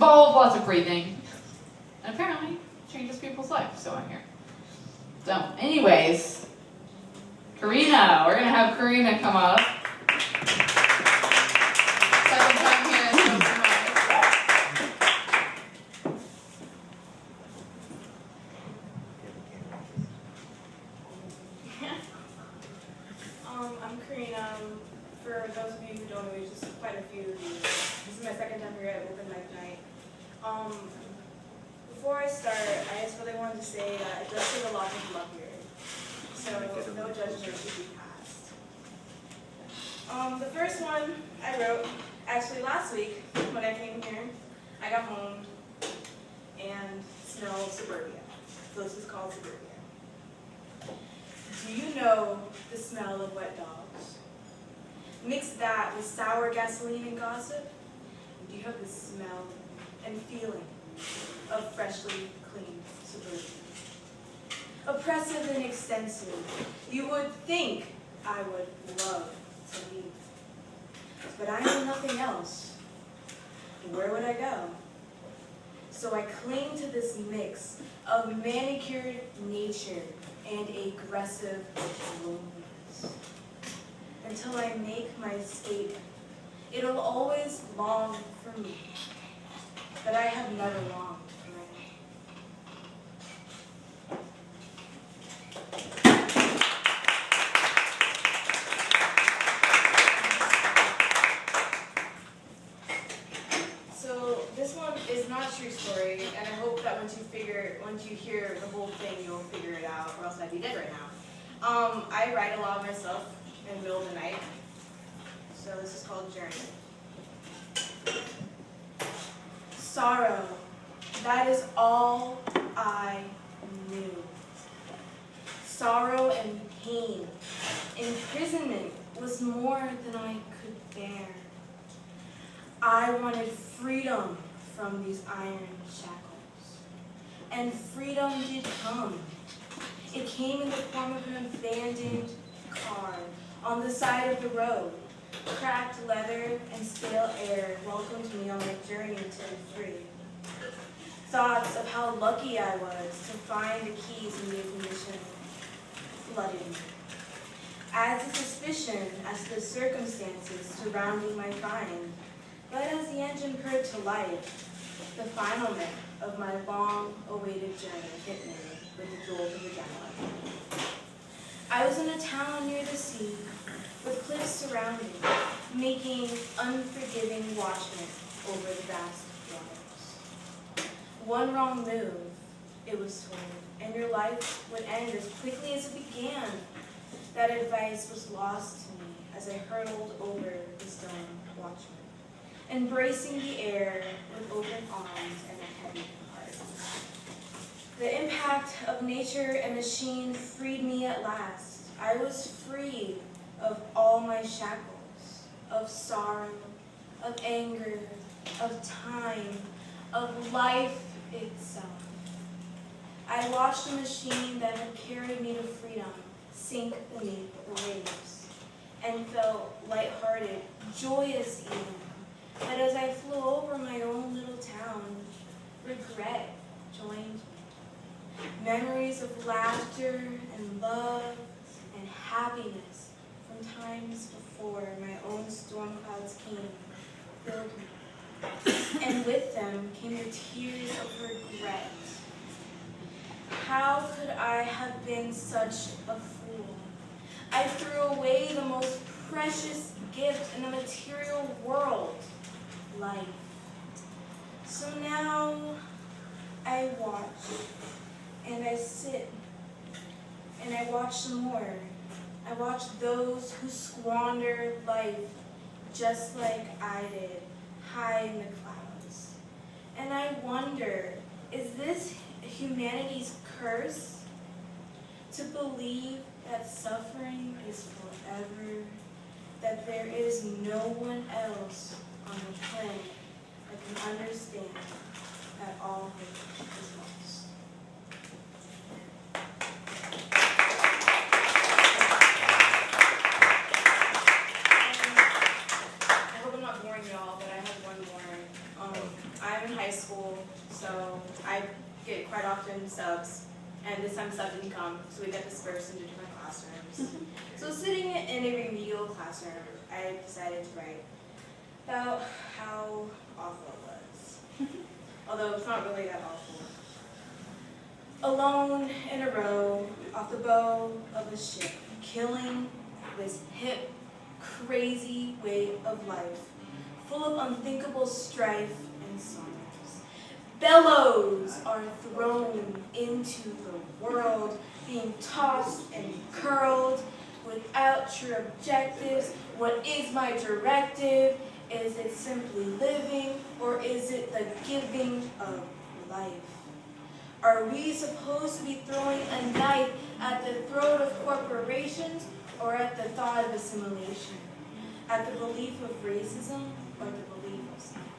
involve lots of breathing. And apparently changes people's lives, so I'm here. So, anyways, Carinna, we're gonna have Carinna come up. Second time here, so I'm Carinna. For those of you who don't know me, just quite a few of you. This is my second time here at Open Mic Night. Before I start, I just really wanted to say that it does take a lot to be up here. So no judgment should be passed. The first one I wrote, actually last week when I came here, I got home and smelled suburbia. So this is called suburbia. Do you know the smell of wet dogs? Mix that with sour gasoline and gossip, and you have the smell and feeling of freshly cleaned suburbia. Oppressive and extensive, you would think I would love to leave. But I know nothing else. Where would I go? So I cling to this mix of manicured nature and aggressive loneliness. Until I make my escape, it'll always long for me, but I have never longed for it. So this one is not a true story, and I hope that once you hear the whole thing, you'll figure it out, or else I'd be dead right now. I write a lot of myself in the middle of the night. So this is called Journey. Sorrow, that is all I knew. Sorrow and pain. Imprisonment was more than I could bear. I wanted freedom from these iron shackles. And freedom did come. It came in the form of an abandoned car on the side of the road. Cracked leather and stale air welcomed me on my journey to the free. Thoughts of how lucky I was to find the keys in the ignition flooded me. As a suspicion as to the circumstances surrounding my find, but as the engine purred to life, the final minute of my long-awaited journey hit me with a jolt of adrenaline. I was in a town near the sea, with cliffs surrounding, making unforgiving watchmen over the vast waters. One wrong move, it was told, and your life would end as quickly as it began. That advice was lost to me as I hurtled over the stone watchman, embracing the air with open arms and a heavy heart. The impact of nature and machine freed me at last. I was free of all my shackles, of sorrow, of anger, of time, of life itself. I watched the machine that had carried me to freedom sink beneath the waves, and felt lighthearted, joyous even, that as I flew over my own little town, regret joined me. Memories of laughter and love and happiness from times before my own storm clouds came filled me. And with them came the tears of regret. How could I have been such a fool? I threw away the most precious gift in the material world, life. So now I watch, and I sit, and I watch some more. I watch those who squandered life just like I did, high in the clouds. And I wonder, is this humanity's curse? To believe that suffering is forever, that there is no one else on the planet that can understand that all hope is lost. I hope I'm not boring y'all, but I have one more. I'm I'm in high school, so I get quite often subs, and this time sub didn't come, so we got dispersed into different classrooms. So sitting in a remedial classroom, I decided to write about how awful it was. Although it's not really that awful. Alone in a row, off the bow of a ship, killing this hip, crazy way of life, full of unthinkable strife and sorrows. Bellows are thrown into the world, being tossed and curled without true objectives. What is my directive? Is it simply living, or is it the giving of life? Are we supposed to be throwing a knife at the throat of corporations, or at the thought of assimilation? At the belief of racism, or the belief of science?